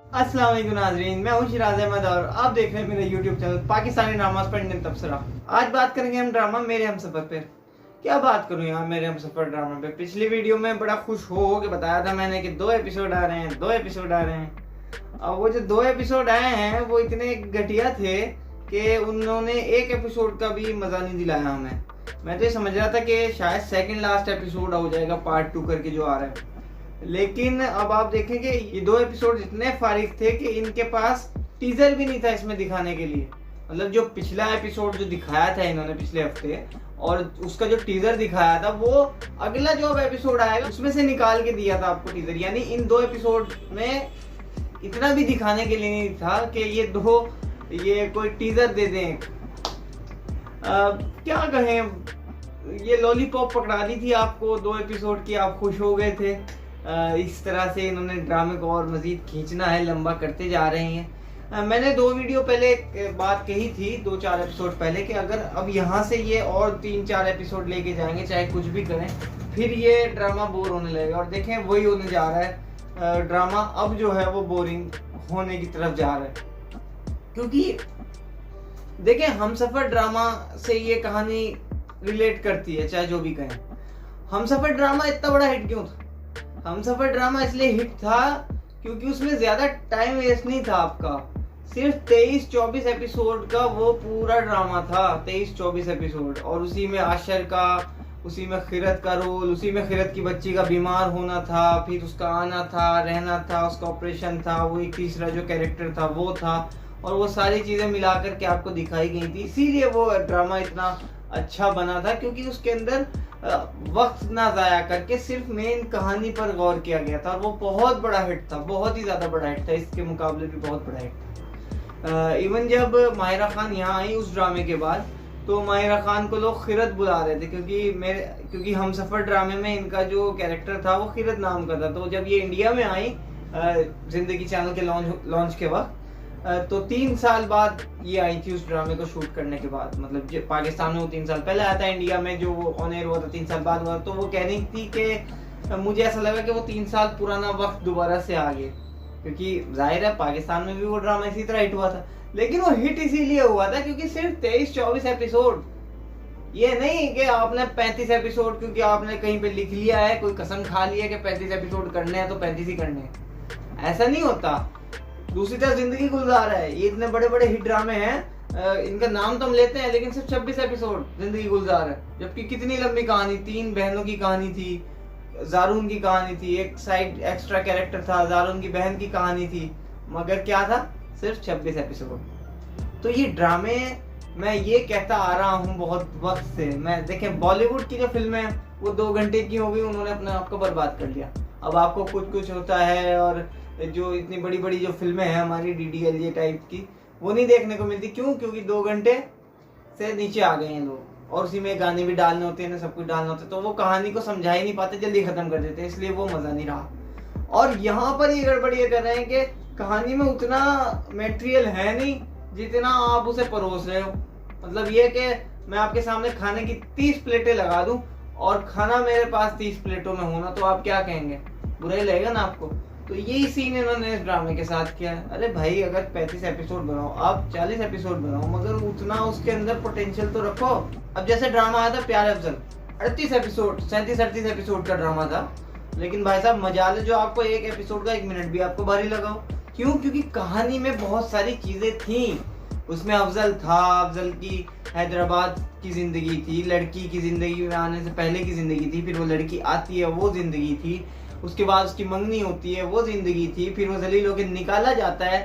अस्सलाम वालेकुम नाज़रीन, मैं हूं शिराज अहमद और आप देख रहे हैं मेरा यूट्यूब चैनल पाकिस्तानी ड्रामास पर इंडियन तबसरा। आज बात करेंगे हम ड्रामा मेरे हमसफर पे। क्या बात करूं यार मेरे हमसफर ड्रामा पे। पिछली वीडियो में बड़ा खुश हो के बताया था मैंने कि 2 एपिसोड आ रहे हैं, 2 एपिसोड आ रहे हैं। और वो जो 2 एपिसोड आए हैं वो इतने घटिया थे कि उन्होंने एक एपिसोड का भी मजा नहीं दिलाया हमें। मैं तो ये समझ रहा था कि शायद सेकंड लास्ट एपिसोड हो जाएगा पार्ट 2 करके जो आ रहा है, लेकिन अब आप देखेंगे ये 2 एपिसोड इतने फारिग थे कि इनके पास टीजर भी नहीं था इसमें दिखाने के लिए। मतलब जो पिछला एपिसोड जो दिखाया था इन्होंने पिछले हफ्ते और उसका जो टीजर दिखाया था वो अगला जो अब एपिसोड आएगा उसमें से निकाल के दिया था आपको टीजर। यानी इन 2 एपिसोड में इतना भी दिखाने के लिए नहीं था कि ये कोई टीजर दे दें। क्या कहें, ये लॉलीपॉप पकड़ा दी थी आपको 2 एपिसोड की, आप खुश हो गए थे। इस तरह से इन्होंने ड्रामे को और मजीद खींचना है, लंबा करते जा रहे हैं। मैंने 2 वीडियो पहले एक बात कही थी 2-4 एपिसोड पहले कि अगर अब यहाँ से ये और 3-4 एपिसोड लेके जाएंगे चाहे कुछ भी करें फिर ये ड्रामा बोर होने लगेगा। और देखें वही होने जा रहा है। ड्रामा अब जो है वो बोरिंग होने की तरफ जा रहा है, क्योंकि देखें हमसफर ड्रामा से ये कहानी रिलेट करती है चाहे जो भी कहें। हमसफर ड्रामा इतना बड़ा हिट क्यों था? हमसफर ड्रामा इसलिए हिट था क्योंकि उसमें ज्यादा टाइम वेस्ट नहीं था आपका। सिर्फ 23-24 एपिसोड का वो पूरा ड्रामा था, 23-24 एपिसोड। और उसी में आशर का, उसी में खिरत का रोल, उसी में खिरत की बच्ची का बीमार होना था, फिर उसका आना था, रहना था, उसका ऑपरेशन था, वो एक तीसरा जो कैरेक्टर था वो था, और वो सारी चीजें मिलाकर के आपको दिखाई गई थी। इसीलिए वो ड्रामा इतना अच्छा बना था क्योंकि उसके अंदर वक्त ना जाया करके सिर्फ मेन कहानी पर गौर किया गया था। और वो बहुत बड़ा हिट था, बहुत ही ज्यादा बड़ा हिट था, इसके मुकाबले भी बहुत बड़ा हिट था। इवन जब माहिरा खान यहाँ आई उस ड्रामे के बाद तो माहिरा खान को लोग खिरत बुला रहे थे क्योंकि हमसफर ड्रामे में इनका जो कैरेक्टर था वो खिरत नाम का था। तो जब ये इंडिया में आई जिंदगी चैनल के लॉन्च के वक्त, तो 3 साल बाद ये आई थी उस ड्रामे को शूट करने के बाद। मतलब पाकिस्तान में वो 3 साल पहले आया था, इंडिया में जो वो ऑन एयर हुआ था 3 साल बाद हुआ। तो वो कह रही थी कि मुझे ऐसा लगा कि वो 3 साल पुराना वक्त दोबारा से आ गया, क्योंकि जाहिर है पाकिस्तान में भी वो ड्रामा इसी तरह हिट हुआ था। लेकिन वो हिट इसीलिए हुआ था क्योंकि सिर्फ 23-24 एपिसोड, ये नहीं कि आपने 35 एपिसोड क्योंकि आपने कहीं पे लिख लिया है, कोई कसम खा लिया कि 35 एपिसोड करने हैं तो 35 ही करने हैं। ऐसा नहीं होता। दूसरी तरफ जिंदगी गुलजार है, ये इतने बड़े बड़े हिट ड्रामे हैं, इनका नाम तो हम लेते हैं लेकिन सिर्फ 26 एपिसोड जिंदगी गुलजार है। जबकि कितनी लंबी कहानी, 3 बहनों की कहानी थी, जारून की कहानी थी, एक साइड एक्स्ट्रा कैरेक्टर था, जारून की बहन की कहानी थी, मगर क्या था, सिर्फ 26 एपिसोड। तो ये ड्रामे मैं ये कहता आ रहा हूँ बहुत वक्त से। मैं देखें बॉलीवुड की जो फिल्में हैं वो 2 घंटे की हो गई, उन्होंने अपने आप को बर्बाद कर लिया। अब आपको कुछ कुछ होता है और जो इतनी बड़ी बड़ी जो फिल्में हैं हमारी DDLJ टाइप की, वो नहीं देखने को मिलती। क्यों? क्योंकि 2 घंटे से नीचे आ गए हैं लोग, और उसी में गाने भी डालने होते हैं, सब कुछ डालना होता है, तो वो कहानी को समझा ही नहीं पाते, जल्दी खत्म कर देते हैं, इसलिए वो मजा नहीं रहा। और यहाँ पर ये गड़बड़ ये कर रहे हैं कि कहानी में उतना मटेरियल है नहीं जितना आप उसे परोस रहे हो। मतलब ये कि मैं आपके सामने खाने की 30 प्लेटें लगा दूं और खाना मेरे पास 30 प्लेटों में होना, तो आप क्या कहेंगे? बुरा ही लगेगा ना आपको। तो यही सीन इन्होंने इस ड्रामे के साथ किया है। अरे भाई, अगर 35 एपिसोड बनाओ, आप 40 एपिसोड बनाओ, मगर उतना उसके अंदर पोटेंशियल तो रखो। अब जैसे ड्रामा आया था प्यार अफजल, 38 एपिसोड, 37-38 एपिसोड का ड्रामा था, लेकिन भाई साहब मजाल जो आपको एक एपिसोड का 1 मिनट भी आपको भारी लगा हो। क्यों? क्योंकि कहानी में बहुत सारी चीजें थी। उसमें अफजल था, अफजल की हैदराबाद की जिंदगी थी, लड़की की जिंदगी में आने से पहले की जिंदगी थी, फिर वो लड़की आती है वो जिंदगी थी, उसके बाद उसकी मंगनी होती है वो जिंदगी थी, फिर वो जलील होकर निकाला जाता है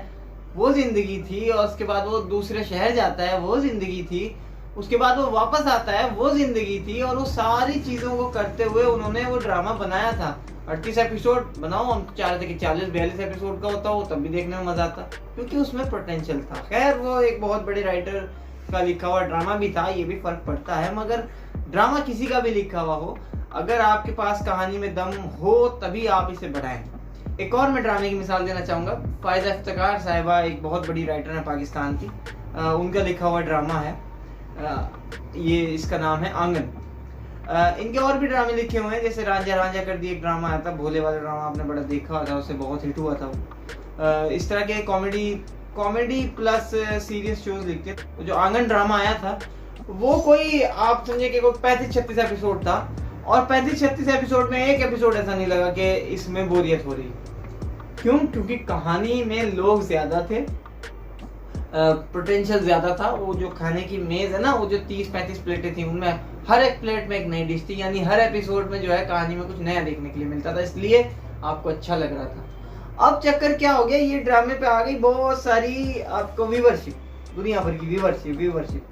वो जिंदगी थी, और उसके बाद वो दूसरे शहर जाता है वो जिंदगी थी, उसके बाद वो वापस आता है वो जिंदगी थी। और वो सारी चीजों को करते हुए उन्होंने वो ड्रामा बनाया था। 38 एपिसोड बनाओ, हम चाह रहे थे कि 40-42 एपिसोड का होता हो तब भी देखने में मजा आता, क्योंकि उसमें पोटेंशियल था। खैर वो एक बहुत बड़े राइटर का लिखा हुआ ड्रामा भी था, ये भी फर्क पड़ता है, मगर ड्रामा किसी का भी लिखा हुआ हो, अगर आपके पास कहानी में दम हो तभी आप इसे बढ़ाएं। एक और मैं ड्रामे की मिसाल देना चाहूँगा। फायजा इफ्तिकार साहिबा एक बहुत बड़ी राइटर है पाकिस्तान की, उनका लिखा हुआ ड्रामा है, ये इसका नाम है आंगन। इनके और भी ड्रामे लिखे हुए हैं, जैसे रांझा रांझा कर दी एक ड्रामा आया था, भोले वाला ड्रामा आपने बड़ा देखा था, उससे बहुत हिट हुआ था वो। इस तरह के कॉमेडी प्लस सीरियस शोज लिखते हैं। जो आंगन ड्रामा आया था वो कोई आप समझे कि कोई 35-36 एपिसोड था, और 35-36 एपिसोड में एक एपिसोड ऐसा नहीं लगा कि इसमें बोरियत हो रही। क्यों? क्योंकि कहानी में लोग ज्यादा थे, पोटेंशियल ज्यादा था। वो जो खाने की मेज है ना, वो जो 30-35 प्लेटें थी, उनमें हर एक प्लेट में एक नई डिश थी, यानी हर एपिसोड में जो है कहानी में कुछ नया देखने के लिए मिलता था, इसलिए आपको अच्छा लग रहा था। अब चक्कर क्या हो गया, ये ड्रामे पे आ गई बहुत सारी आपको व्यूवरशिप, दुनिया भर की व्यूवरशिप।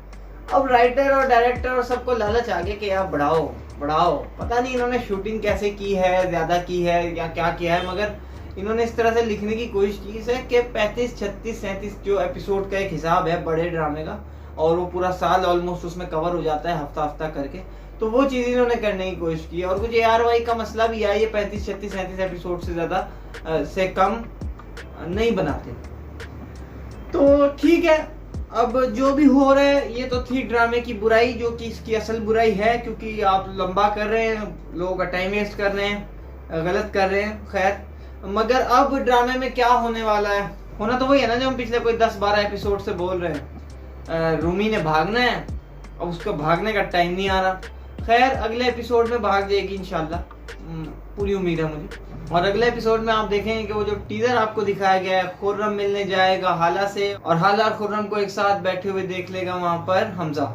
अब राइटर और डायरेक्टर और सबको लालच आ गया कि यार बढ़ाओ। पता नहीं इन्होंने शूटिंग कैसे की है, ज्यादा की है या क्या किया है, मगर इन्होंने इस तरह से लिखने की कोशिश की है कि 35, 36, 37 जो एपिसोड का एक हिसाब है बड़े ड्रामे का, और वो पूरा साल ऑलमोस्ट उसमें कवर हो जाता है हफ्ता करके, तो वो चीज इन्होंने करने की कोशिश की। और कुछ ARY का मसला भी है, ये 35, 36, 37 एपिसोड से ज्यादा से कम नहीं बनाते। तो ठीक है, अब जो भी हो रहा है ये तो थी ड्रामे की बुराई, जो कि इसकी असल बुराई है, क्योंकि आप लंबा कर रहे हैं, लोगों का टाइम वेस्ट कर रहे हैं, गलत कर रहे हैं। खैर, मगर अब ड्रामे में क्या होने वाला है, होना तो वही है ना जो हम पिछले कोई 10-12 एपिसोड से बोल रहे हैं। रूमी ने भागना है, अब उसको भागने का टाइम नहीं आ रहा। खैर, अगले एपिसोड में भाग जाएगी इंशाल्लाह, पूरी उम्मीद है मुझे। और अगले एपिसोड में आप देखेंगे कि वो जो टीजर आपको दिखाया गया है, खुर्रम मिलने जाएगा हाला से, और हाला और खुर्रम को एक साथ बैठे हुए देख लेगा वहां पर हमजा,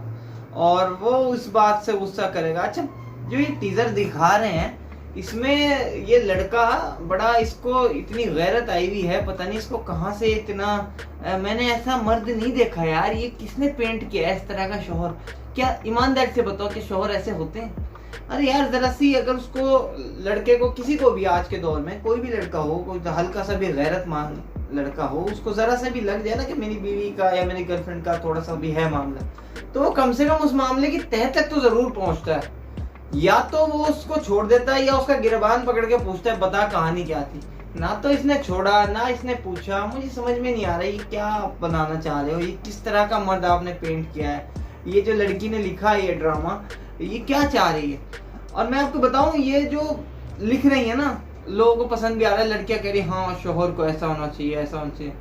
और वो उस बात से गुस्सा करेगा। अच्छा, जो ये टीजर दिखा रहे हैं इसमें ये लड़का बड़ा, इसको इतनी गैरत आई हुई है, पता नहीं इसको कहाँ से इतना, मैंने ऐसा मर्द नहीं देखा यार, ये किसने पेंट किया इस तरह का शौहर। क्या ईमानदारी से बताओ कि शौहर ऐसे होते हैं? अरे यार, जरा सी अगर उसको, लड़के को, किसी को भी आज के दौर में कोई भी लड़का हो, कोई हल्का सा भी गैरतमान लड़का हो, उसको जरा सा भी लग जाए ना कि मेरी बीवी का या मेरी गर्लफ्रेंड का थोड़ा सा भी है मामला, तो वो कम से कम उस मामले की तह तक तो जरूर पहुंचता है। या तो वो उसको छोड़ देता है, या उसका गिरबान पकड़ के पूछता है बता कहानी क्या थी। ना तो इसने छोड़ा, ना इसने पूछा। मुझे समझ में नहीं आ रहा ये क्या आप बनाना चाह रहे हो, ये किस तरह का मर्द आपने पेंट किया है, ये जो लड़की ने लिखा है ये ड्रामा, ये क्या चाह रही है। और मैं आपको बताऊं, ये जो लिख रही है ना, लोगों को पसंद भी आ रहा है, लड़कियां कह रही हाँ शोहर को ऐसा होना चाहिए, ऐसा होना चाहिए।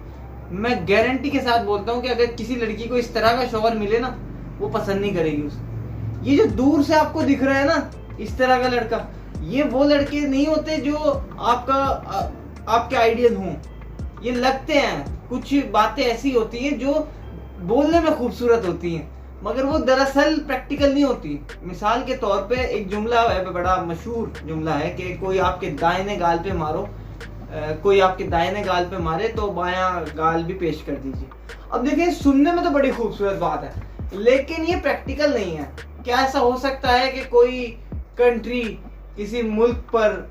मैं गारंटी के साथ बोलता हूँ कि अगर किसी लड़की को इस तरह का शोहर मिले ना, वो पसंद नहीं करेगी उसे। ये जो दूर से आपको दिख रहा है ना इस तरह का लड़का, ये वो लड़के नहीं होते जो आपके आइडियल हों। ये लगते हैं, कुछ बातें ऐसी होती हैं जो बोलने में खूबसूरत होती हैं, मगर वो दरअसल प्रैक्टिकल नहीं होती। मिसाल के तौर पे एक जुमला है, बड़ा मशहूर जुमला है कि कोई आपके दाहिने गाल पे मारो, कोई आपके दाहिने गाल पे मारे तो बायां गाल भी पेश कर दीजिए। अब देखिए, सुनने में तो बड़ी खूबसूरत बात है, लेकिन ये प्रैक्टिकल नहीं है। क्या ऐसा हो सकता है कि कोई कंट्री किसी मुल्क पर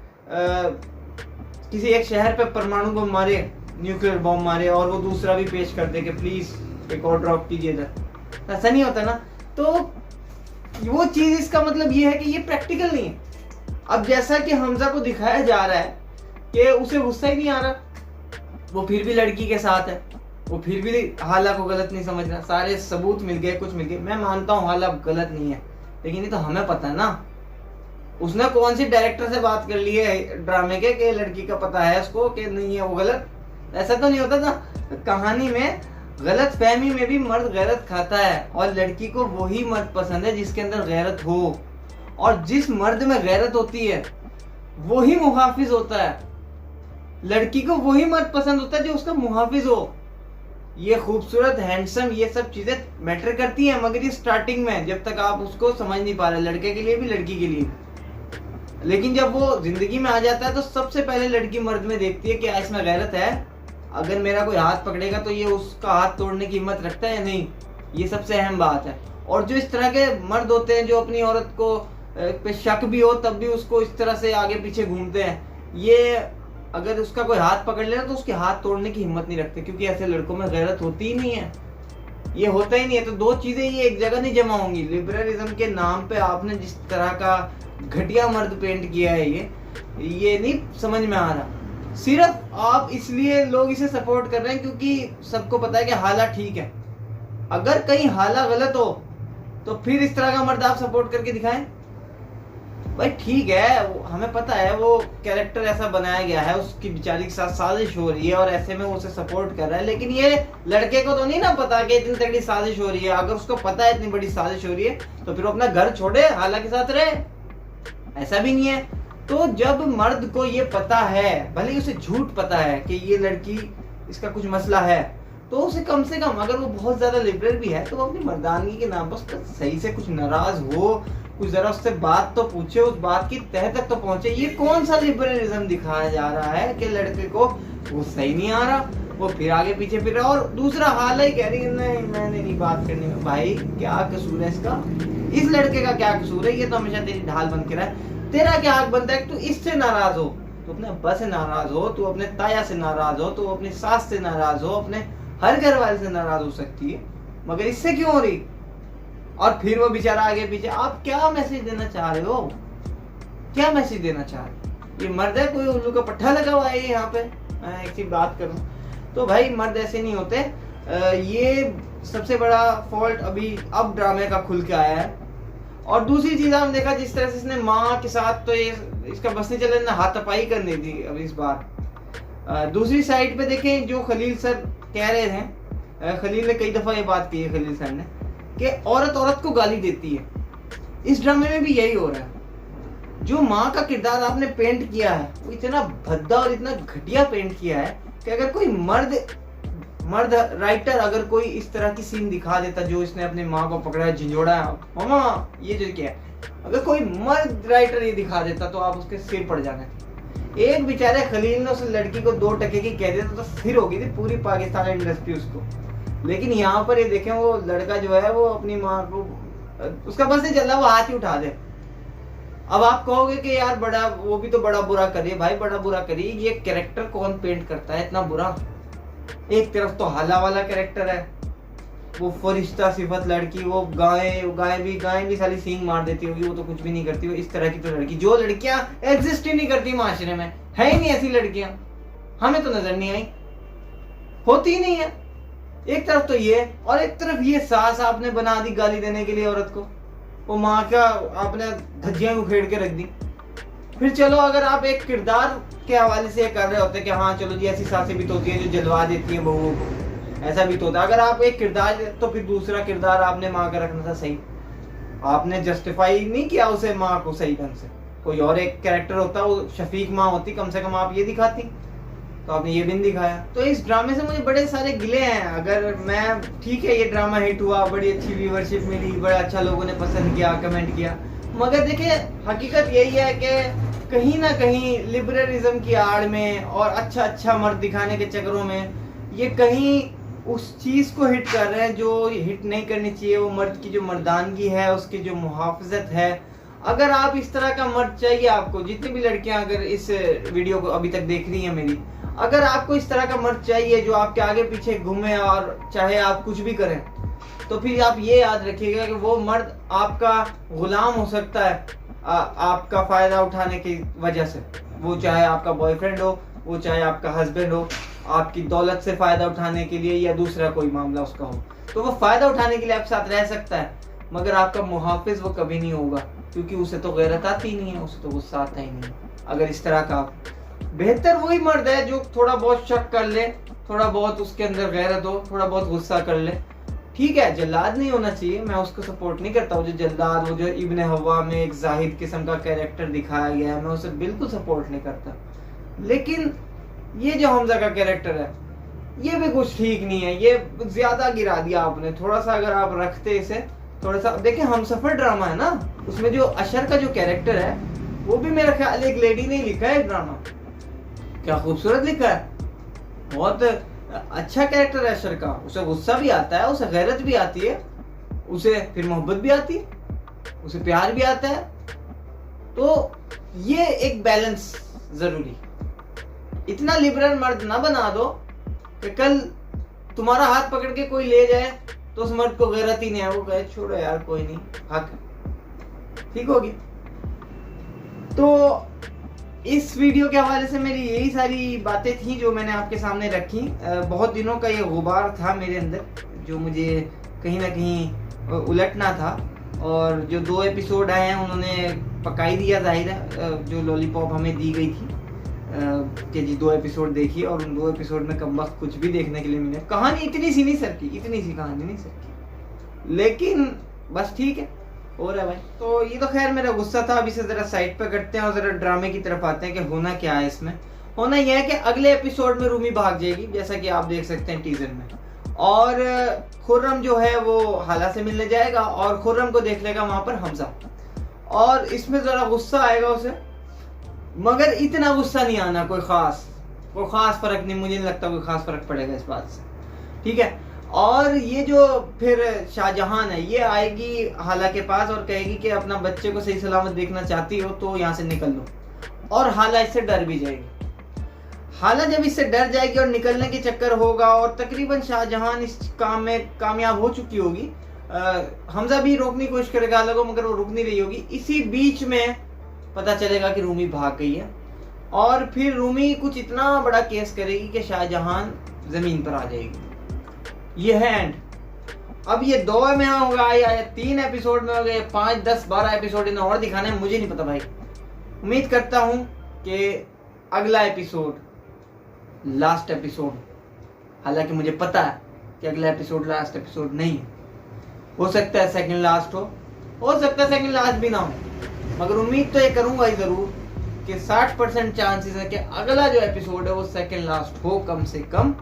किसी एक शहर पे परमाणु बम मारे, न्यूक्लियर बम मारे, और वो दूसरा भी पेश कर दे कि प्लीज एक और ड्रॉप कीजिए इधर? ऐसा नहीं होता ना। तो वो चीज, इसका मतलब ये है कि ये प्रैक्टिकल नहीं है। अब जैसा कि हमजा को दिखाया जा रहा है कि उसे गुस्सा ही नहीं आ रहा, वो फिर भी लड़की के साथ है, वो फिर भी हाला को गलत नहीं समझ रहा। सारे सबूत मिल गए, कुछ मिल गए। मैं मानता हूँ हाला गलत नहीं है, लेकिन ये तो हमें पता है ना, उसने कौन सी डायरेक्टर से बात कर ली है ड्रामे के लड़की का पता है उसको कि नहीं है वो गलत। ऐसा तो नहीं होता था। कहानी में गलत फहमी में भी मर्द गैरत खाता है, और लड़की को वही मर्द पसंद है जिसके अंदर गैरत हो, और जिस मर्द में गैरत होती है वही मुहाफिज होता है। लड़की को वही मर्द पसंद होता है जो उसका मुहाफिज हो। ये खूबसूरत, हैंडसम, ये सब चीजें मैटर करती हैं, मगर ये स्टार्टिंग में, जब तक आप उसको समझ नहीं पा रहे, लड़के के लिए भी लड़की के लिए भी। लेकिन जब वो जिंदगी में आ जाता है तो सबसे पहले लड़की मर्द में देखती है कि इसमें गैरत है, अगर मेरा कोई हाथ पकड़ेगा तो ये उसका हाथ तोड़ने की हिम्मत रखता है या नहीं। ये सबसे अहम बात है। और जो इस तरह के मर्द होते हैं जो अपनी औरत को पे शक भी हो तब भी उसको इस तरह से आगे पीछे घूमते हैं, ये अगर उसका कोई हाथ पकड़ लेना तो उसके हाथ तोड़ने की हिम्मत नहीं रखते, क्योंकि ऐसे लड़कों में गैरत होती ही नहीं है, ये होता ही नहीं है। तो दो चीजें ये एक जगह नहीं जमा होंगी। लिबरलिज्म के नाम पे आपने जिस तरह का घटिया मर्द पेंट किया है, ये नहीं समझ में आ रहा। सिर्फ आप इसलिए लोग इसे सपोर्ट कर रहे हैं क्योंकि सबको पता है कि हाला ठीक है। अगर कहीं हाला गलत हो तो फिर इस तरह का मर्द आप सपोर्ट करके दिखाएं। भाई ठीक है, हमें पता है वो कैरेक्टर ऐसा बनाया गया है, उसकी बेचारी के साथ साजिश हो रही है और ऐसे में वो उसे सपोर्ट कर रहा है, लेकिन ये लड़के को तो नहीं ना पता कि इतनी तगड़ी साजिश हो रही है। अगर उसको पता है इतनी बड़ी साजिश हो रही है तो फिर अपना घर छोड़े, हाला के साथ रहे, ऐसा भी नहीं है। तो जब मर्द को ये पता है, भले ही उसे झूठ पता है कि ये लड़की, इसका कुछ मसला है, तो उसे कम से कम, अगर वो बहुत ज्यादा लिबरल भी है तो वो अपनी मर्दानगी के नाम पर सही से कुछ नाराज हो, कुछ जरा उससे बात तो पूछे, उस बात की तह तक तो पहुंचे। ये कौन सा लिबरलिज्म दिखाया जा रहा है कि लड़के को वो सही नहीं आ रहा, वो फिर आगे पीछे फिर रहा, और दूसरा हाल ही कह रही है नहीं मैंने नहीं बात करनी में। भाई क्या कसूर है इसका, इस लड़के का क्या कसूर है? ये तो हमेशा तेरी ढाल बन के रहा है। तेरा क्या हक बनता है? तू इससे नाराज हो, तू अपने अब्बा से नाराज हो, तू अपने ताया से नाराज हो, तू अपनी सास से नाराज हो, अपने हर घर वाले से नाराज हो सकती है, मगर इससे क्यों हो रही? और फिर वो बेचारा आगे पीछे। आप क्या मैसेज देना चाह रहे हो? क्या मैसेज देना चाह रहे हो? ये मर्द है, कोई उल्लू का पट्टा लगा हुआ है यहाँ पे? मैं एक चीज बात करूं तो भाई मर्द ऐसे नहीं होते। ये सबसे बड़ा फॉल्ट अभी अब ड्रामे का खुल के आया है। और दूसरी चीज आपने देखा जिस तरह से इसने माँ के साथ, तो ये इसका बस नहीं चला, हाथापाई करनी थी अब इस बार। दूसरी साइड पे देखें, जो खलील सर कह रहे हैं, खलील ने कई दफा ये बात की है, खलील सर ने, कि औरत औरत को गाली देती है। इस ड्रामे में भी यही हो रहा है। जो माँ का किरदार आपने पेंट किया है वो इतना भद्दा और इतना घटिया पेंट किया है कि अगर कोई मर्द राइटर अगर कोई इस तरह की सीन दिखा देता, जो इसने अपनी माँ को पकड़ा, झिंझोड़ा, मामा ये जो क्या है, अगर कोई मर्द राइटर ये दिखा देता तो आप उसके सिर पड़ जाने थे। एक बेचारे खलील ने उस लड़की को 2 टके की कह देता तो फिर होगी थी पूरी पाकिस्तान इंडस्ट्री उसको। लेकिन यहाँ पर ये देखें, वो लड़का जो है वो अपनी माँ को, उसका बस नहीं चल रहा, वो हाथ ही उठा दे। अब आप कहोगे कि यार बड़ा, वो भी तो बड़ा बुरा करिए। भाई बड़ा बुरा करिए, ये कैरेक्टर कौन पेंट करता है इतना बुरा? एक तरफ तो हाला वाला कैरेक्टर है, वो फरिश्ता सिफत लड़की, वो गाय भी साली सींग मार देती होगी, वो तो कुछ भी नहीं करती। वो इस तरह की तो लड़की, जो लड़कियां एग्जिस्ट ही नहीं करती माशरे में, है ही नहीं ऐसी लड़कियां, हमें तो नजर नहीं आई, होती ही नहीं है। एक तरफ तो ये, और एक तरफ ये सास आपने बना दी गाली देने के लिए औरत को, वो माँ का आपने धज्जियां उखेड़ के रख दी। फिर चलो अगर आप एक किरदार के हवाले से कर रहे होते कि हाँ चलो जी ऐसी सासें भी तो होती है जो जलवा देती हैं बहुओं को, ऐसा भी तो होता। अगर आप एक किरदार, तो फिर दूसरा किरदार आपने माँ का रखना था सही, आपने जस्टिफाई नहीं किया उसे माँ को सही ढंग से। कोई और एक कैरेक्टर होता, वो शफीक माँ होती, कम से कम आप ये दिखाती, तो आपने ये भी नहीं दिखाया। तो इस ड्रामे से मुझे बड़े सारे गिले हैं। अगर मैं, ठीक है ये ड्रामा हिट हुआ, बड़ी अच्छी व्यूअरशिप मिली, बड़ा अच्छा लोगों ने पसंद किया, कमेंट किया, मगर देखिए हकीकत यही है कि कहीं ना कहीं लिबरलिज्म की आड़ में और अच्छा मर्द दिखाने के चक्करों में ये कहीं उस चीज को हिट कर रहे हैं जो हिट नहीं करनी चाहिए। वो मर्द की जो मर्दानगी है, उसकी जो मुहाफजत है। अगर आप इस तरह का मर्द चाहिए, आपको जितनी भी लड़कियां अगर इस वीडियो को अभी तक देख रही हैं मेरी, अगर आपको इस तरह का मर्द चाहिए जो आपके आगे पीछे घूमे और चाहे आप कुछ भी करें, तो फिर आप ये याद रखिएगा कि वो मर्द आपका गुलाम हो सकता है आपका फायदा उठाने की वजह से। वो चाहे आपका बॉयफ्रेंड हो, वो चाहे आपका हस्बैंड हो, आपकी दौलत से फायदा उठाने के लिए या दूसरा कोई मामला उसका हो, तो वो फायदा उठाने के लिए आपके साथ रह सकता है, मगर आपका मुहाफिज वो कभी नहीं होगा, क्योंकि उसे तो गैरत आती ही नहीं है, उसे तो गुस्सा आता ही नहीं। अगर इस तरह का, बेहतर वही मर्द है जो थोड़ा बहुत शक कर ले, थोड़ा बहुत उसके अंदर गैरत हो, थोड़ा बहुत गुस्सा कर ले। ठीक है, जल्लाद नहीं होना चाहिए, मैं उसको सपोर्ट नहीं करता। वो जो जल्लाद, वो जो इब्ने हवा में एक जाहिद किस्म का कैरेक्टर दिखाया गया है, मैं उसे बिल्कुल सपोर्ट नहीं करता। लेकिन ये जो हमजा का कैरेक्टर है, ये भी कुछ ठीक नहीं है, ये ज्यादा गिरा दिया आपने। थोड़ा सा अगर आप रखते इसे, थोड़ा सा देखिए, हमसफर ड्रामा है ना, उसमें जो अशर का जो कैरेक्टर है वो भी मेरा ख्याल एक लेडी ने लिखा है ड्रामा। क्या खूबसूरत लिखा है, बहुत अच्छा कैरेक्टर है अशर का। उसे गुस्सा भी आता है, उसे गैरत भी आती है, उसे फिर मोहब्बत भी आती है, उसे प्यार भी आता है। तो ये एक बैलेंस जरूरी। इतना लिबरल मर्द ना बना दो कि कल तुम्हारा हाथ पकड़ के कोई ले जाए तो उस मर्द को गैरत ही नहीं है, वो कहे छोड़ो यार कोई नहीं, हक ठीक होगी। तो इस वीडियो के हवाले से मेरी यही सारी बातें थी जो मैंने आपके सामने रखी। बहुत दिनों का ये गुबार था मेरे अंदर जो मुझे कहीं ना कहीं उलटना था, और जो 2 एपिसोड आए हैं उन्होंने पका ही दिया जाहिर है, जो लॉलीपॉप हमें दी गई थी कि जी 2 एपिसोड देखिए, और उन 2 एपिसोड में कम वक्त कुछ भी देखने के लिए मिले। कहानी इतनी सी नहीं सरकी, इतनी सी कहानी नहीं सरकी, लेकिन बस ठीक है, हो रहा है भाई। तो ये तो खैर मेरा गुस्सा था। अभी से जरा साइड पे करते हैं और जरा ड्रामे की तरफ आते हैं कि होना क्या है इसमें। होना यह है कि अगले एपिसोड में रूमी भाग जाएगी, जैसा कि आप देख सकते हैं टीजर में, और खुर्रम जो है वो हाला से मिलने जाएगा और खुर्रम को देख लेगा वहां पर हमजा, और इसमें जरा गुस्सा आएगा उसे, मगर इतना गुस्सा नहीं आना, कोई खास फर्क नहीं, मुझे नहीं लगता कोई खास फर्क पड़ेगा इस बात से, ठीक है। और ये जो फिर शाहजहान है, ये आएगी हाला के पास और कहेगी कि अपना बच्चे को सही सलामत देखना चाहती हो तो यहाँ से निकल लो, और हाला इससे डर भी जाएगी। हाला जब इससे डर जाएगी और निकलने के चक्कर होगा, और तकरीबन शाहजहान इस काम में कामयाब हो चुकी होगी, हमजा भी रोकने की कोशिश करेगा हाला को, मगर वो रुक नहीं रही होगी। इसी बीच में पता चलेगा कि रूमी भाग गई है, और फिर रूमी कुछ इतना बड़ा केस करेगी कि शाहजहान जमीन पर आ जाएगी। ये है एंड। अब ये 2 में होगा या 3 एपिसोड में होगा, 5, 10, 12 एपिसोड इन्हें और दिखाने हैं, मुझे नहीं पता भाई। उम्मीद करता हूं कि अगला एपिसोड लास्ट एपिसोड, हालांकि मुझे पता है कि अगला एपिसोड लास्ट एपिसोड नहीं हो सकता है, सेकंड लास्ट हो सकता है सेकंड लास्ट भी ना हो, मगर उम्मीद तो ये करूंगा ही जरूर कि 60% चांसेस है कि अगला जो एपिसोड है वो सेकंड लास्ट हो कम से कम,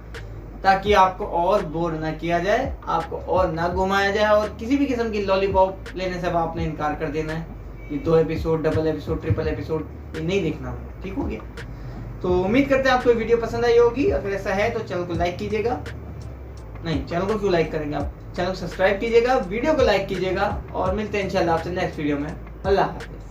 ताकि आपको और बोर ना किया जाए, आपको और ना घुमाया जाए, और किसी भी किस्म की लॉलीपॉप लेने से अब आपने इनकार कर देना है। ये 2 episode, double episode, triple episode ये नहीं देखना, ठीक हो गया। तो उम्मीद करते हैं आपको ये वीडियो पसंद आई होगी। अगर ऐसा है तो चैनल को लाइक कीजिएगा, नहीं चैनल को क्यों लाइक करेंगे आप, चैनल को सब्सक्राइब कीजिएगा, वीडियो को लाइक कीजिएगा, और मिलते हैं इंशाल्लाह आपसे नेक्स्ट वीडियो में। अल्लाह हाफ़िज़।